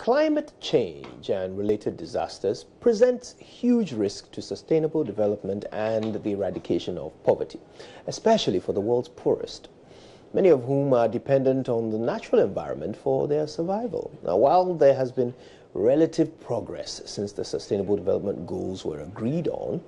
Climate change and related disasters present huge risks to sustainable development and the eradication of poverty, especially for the world's poorest, many of whom are dependent on the natural environment for their survival. Now, while there has been relative progress since the Sustainable Development Goals were agreed on,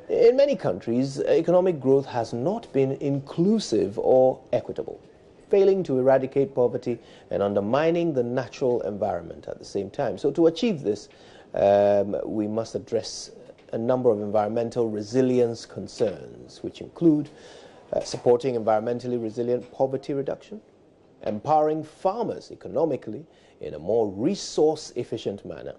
in many countries, economic growth has not been inclusive or equitable, failing to eradicate poverty and undermining the natural environment at the same time. So to achieve this, we must address a number of environmental resilience concerns, which include supporting environmentally resilient poverty reduction, empowering farmers economically in a more resource-efficient manner.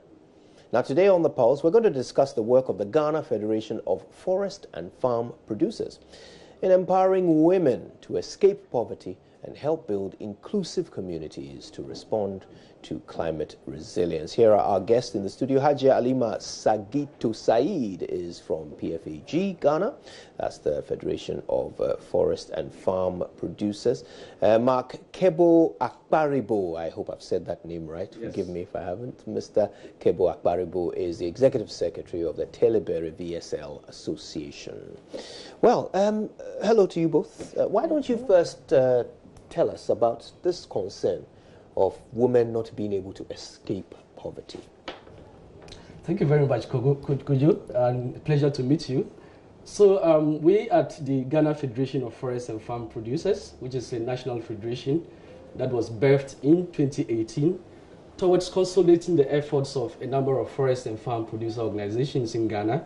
Now, today on The Pulse, we're going to discuss the work of the Ghana Federation of Forest and Farm Producers in empowering women to escape poverty and help build inclusive communities to respond to climate resilience. Here are our guests in the studio. Hajia Alima Sagitu Said is from PFAG Ghana. That's the Federation of Forest and Farm Producers. Mark Kebo Akparibo, I hope I've said that name right. Yes. Forgive me if I haven't. Mr. Kebo Akparibo is the Executive Secretary of the Telebere VSL Association. Well, hello to you both. Why don't you first tell us about this concern of women not being able to escape poverty? Thank you very much, Kojo, and pleasure to meet you. So we at the Ghana Federation of Forest and Farm Producers, which is a national federation that was birthed in 2018, towards consolidating the efforts of a number of forest and farm producer organizations in Ghana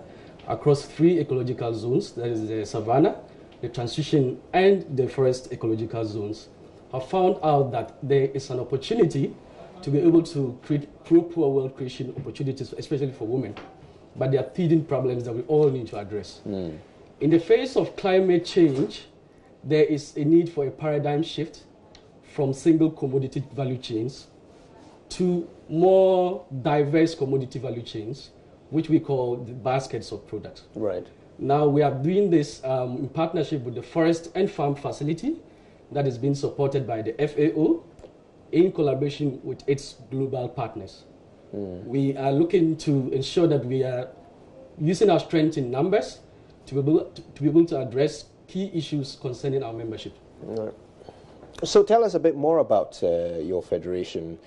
across 3 ecological zones, that is the Savannah, the transition, and the forest ecological zones, have found out that there is an opportunity to be able to create pro-poor wealth creation opportunities, especially for women. But there are feeding problems that we all need to address. In the face of climate change, there is a need for a paradigm shift from single commodity value chains to more diverse commodity value chains, which we call the baskets of products. Right. Now we are doing this in partnership with the Forest and Farm Facility that is being supported by the FAO in collaboration with its global partners. We are looking to ensure that we are using our strength in numbers to be able to address key issues concerning our membership. Right. So tell us a bit more about your federation.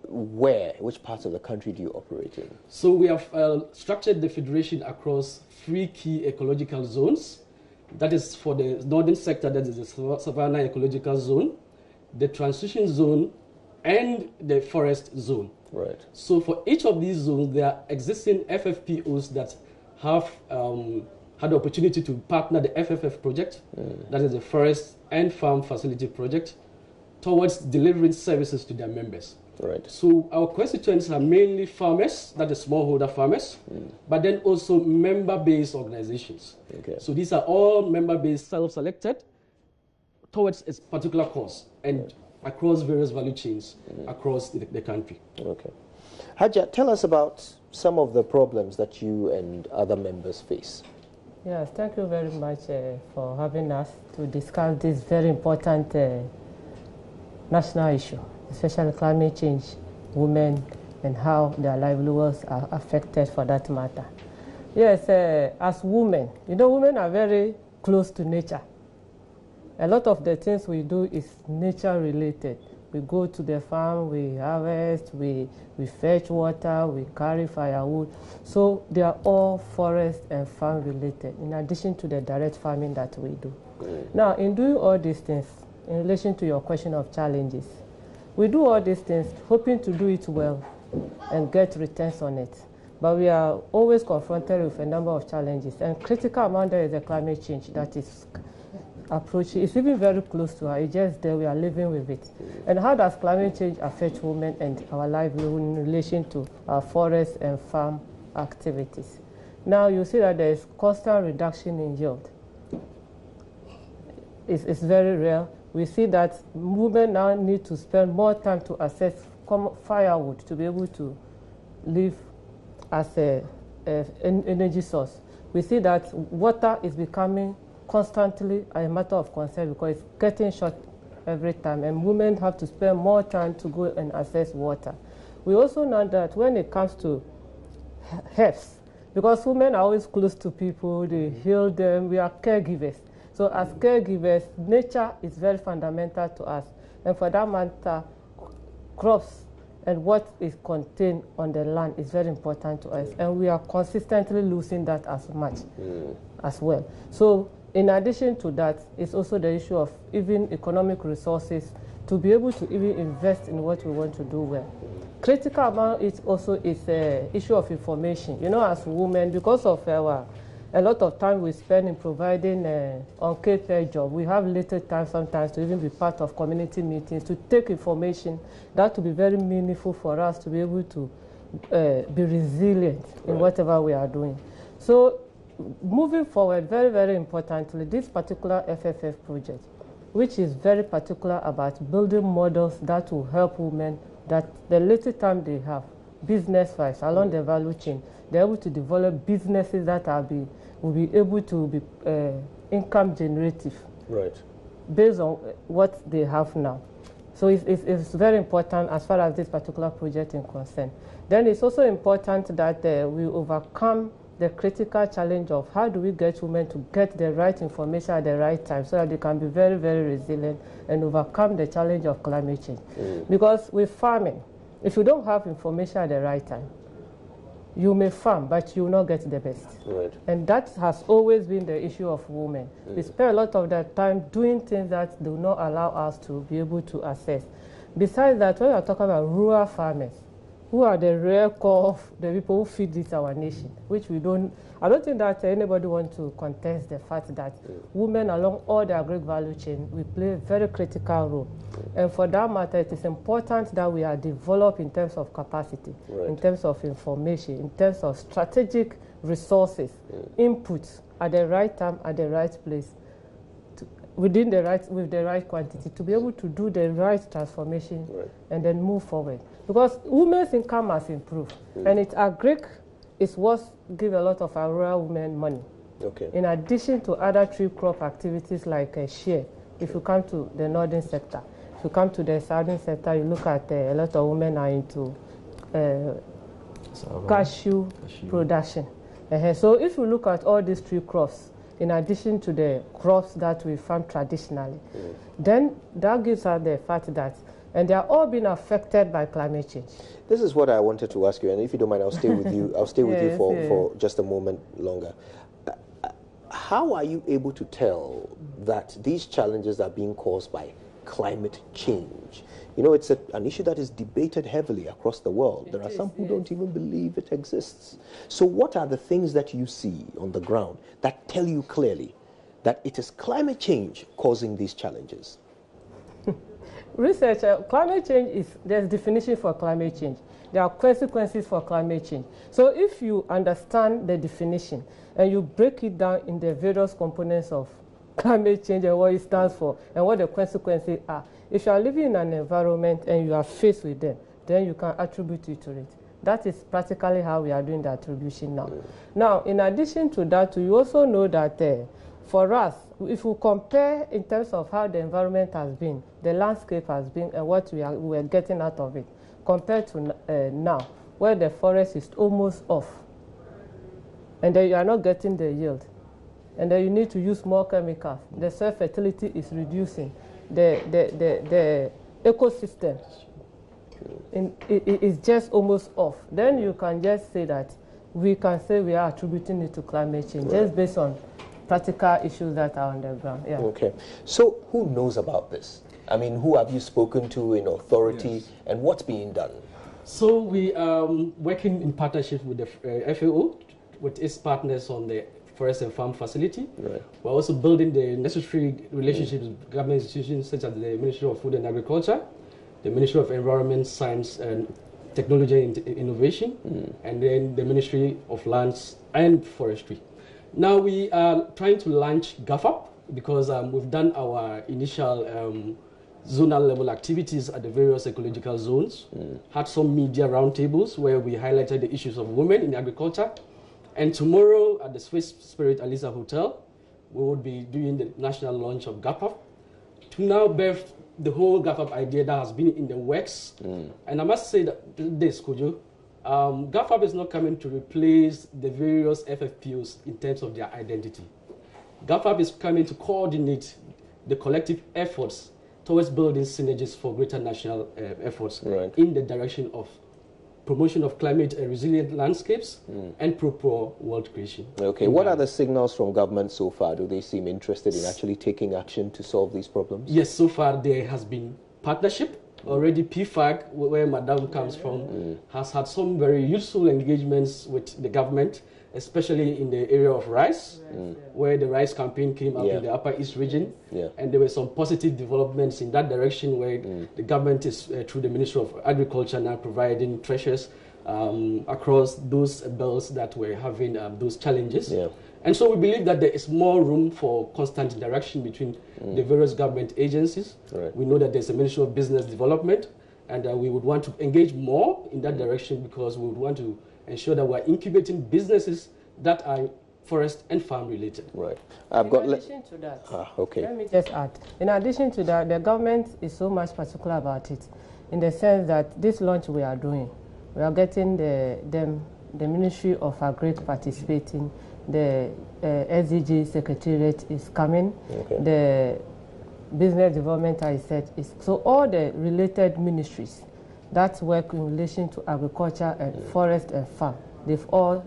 Which parts of the country do you operate in? So we have structured the federation across 3 key ecological zones. That is for the northern sector, that is the Savannah ecological zone, the transition zone, and the forest zone. Right. So for each of these zones, there are existing FFPOs that have had the opportunity to partner the FFF project, that is the Forest and Farm Facility project, towards delivering services to their members. Right. So our constituents are mainly farmers, that is smallholder farmers, but then also member-based organizations. Okay. So these are all member-based, self-selected towards a particular cause and across various value chains across the country. Okay. Hajia, tell us about some of the problems that you and other members face. Yes, thank you very much for having us to discuss this very important national issue, especially climate change, women, and how their livelihoods are affected for that matter. Yes, as women, women are very close to nature. A lot of the things we do is nature related. We go to the farm, we harvest, we fetch water, we carry firewood. So they are all forest and farm related, in addition to the direct farming that we do. Now, in doing all these things, in relation to your question of challenges, we do all these things hoping to do it well and get returns on it. But we are always confronted with a number of challenges. And critical among them is the climate change that is approaching. It's even very close to us. It's just there, we are living with it. And how does climate change affect women and our livelihood in relation to our forest and farm activities? Now you see that there is constant reduction in yield. It's very rare. We see that women now need to spend more time to access firewood to be able to live as an energy source. We see that water is becoming constantly a matter of concern because it's getting short every time, and women have to spend more time to go and access water. We also know that when it comes to herbs, because women are always close to people, they heal them, we are caregivers. So as caregivers, nature is very fundamental to us. And for that matter, crops and what is contained on the land is very important to us. And we are consistently losing that as much as well. So in addition to that, it's also the issue of even economic resources to be able to even invest in what we want to do well. Critical amount it also is an issue of information. You know, as women, because of a lot of time we spend in providing unpaid job, we have little time sometimes to even be part of community meetings, to take information that will be very meaningful for us to be able to be resilient in whatever we are doing. So moving forward, very, very importantly, this particular FFF project, which is very particular about building models that will help women that the little time they have, business-wise, along the value chain, they're able to develop businesses that will be able to be income generative, based on what they have now. So it's very important as far as this particular project is concerned. Then it's also important that we overcome the critical challenge of how do we get women to get the right information at the right time so that they can be very, very resilient and overcome the challenge of climate change. Because with farming, if you don't have information at the right time, you may farm, but you will not get the best. And that has always been the issue of women. We spend a lot of that time doing things that do not allow us to be able to assess. Besides that, when we are talking about rural farmers, who are the real core of the people who feed this our nation, which we don't, I don't think that anybody wants to contest the fact that women along all the agri value chain, we play a very critical role. And for that matter, it is important that we are developed in terms of capacity, in terms of information, in terms of strategic resources, inputs at the right time, at the right place, with the right quantity, to be able to do the right transformation and then move forward. Because women's income has improved, and it's it's what give a lot of our rural women money. In addition to other tree crop activities like share, if you come to the northern sector, if you come to the southern sector, you look at a lot of women are into cashew production. So if you look at all these tree crops, in addition to the crops that we farm traditionally, then that gives us the fact that, and they are all being affected by climate change. This is what I wanted to ask you, and if you don't mind, I'll stay with you. I'll stay with you for just a moment longer. How are you able to tell that these challenges are being caused by climate change? You know, it's an issue that is debated heavily across the world. There are some who don't even believe it exists. So what are the things that you see on the ground that tell you clearly that it is climate change causing these challenges? Research, climate change is, there's definition for climate change. There are consequences for climate change. So if you understand the definition and you break it down in the various components of climate change and what it stands for and what the consequences are, if you are living in an environment and you are faced with them, then you can attribute it to it. That is practically how we are doing the attribution now. Now, in addition to that, you also know that for us, if we compare in terms of how the environment has been, the landscape has been, and what we are getting out of it, compared to now, where the forest is almost off, and then you are not getting the yield, and then you need to use more chemicals, the soil fertility is reducing, the ecosystem is just almost off. Then you can just say that we can say we are attributing it to climate change, just based on practical issues that are on the ground. Okay. So who knows about this? I mean, who have you spoken to in authority, and what's being done? So we are working in partnership with the FAO, with its partners on the forest and farm facility. We're also building the necessary relationships with government institutions such as the Ministry of Food and Agriculture, the Ministry of Environment, Science and Technology and Innovation, and then the Ministry of Lands and Forestry. Now we are trying to launch GhaFFaP because we've done our initial zonal level activities at the various ecological zones, had some media roundtables where we highlighted the issues of women in agriculture. And tomorrow at the Swiss Spirit Alisa Hotel, we will be doing the national launch of GhaFFaP to now birth the whole GhaFFaP idea that has been in the works. And I must say that this, could you? GhaFFaP is not coming to replace the various FFPOs in terms of their identity. GhaFFaP is coming to coordinate the collective efforts towards building synergies for greater national efforts in the direction of promotion of climate resilient landscapes and pro-poor world creation. Okay, what are the signals from government so far? Do they seem interested in actually taking action to solve these problems? Yes, so far there has been partnership. Already PFAG, where Madam comes from, has had some very useful engagements with the government, especially in the area of rice, where the rice campaign came up in the Upper East region. And there were some positive developments in that direction where the government is, through the Ministry of Agriculture, now providing treasures across those belts that were having those challenges. And so we believe that there is more room for constant interaction between the various government agencies. We know that there's a Ministry of Business Development, and we would want to engage more in that direction because we would want to ensure that we're incubating businesses that are forest and farm related. In addition to that, let me just add, in addition to that, the government is so much particular about it, in the sense that this launch we are doing, we are getting the Ministry of Agri participating, the SDG Secretariat is coming, the Business Development, I said, is so all the related ministries that work in relation to agriculture and forest and farm, they've all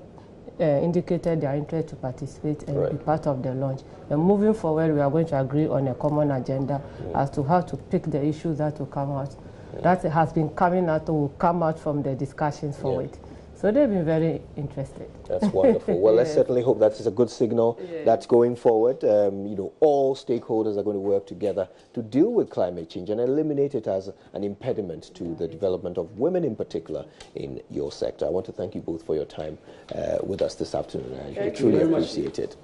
indicated their interest to participate and be part of the launch. And moving forward, we are going to agree on a common agenda as to how to pick the issues that will come out. That has been coming out, will come out from the discussions forward. So they've been very interested. That's wonderful. Well, let's certainly hope that is a good signal that's going forward. You know, all stakeholders are going to work together to deal with climate change and eliminate it as an impediment to the development of women in particular in your sector. I want to thank you both for your time with us this afternoon. I truly appreciate it.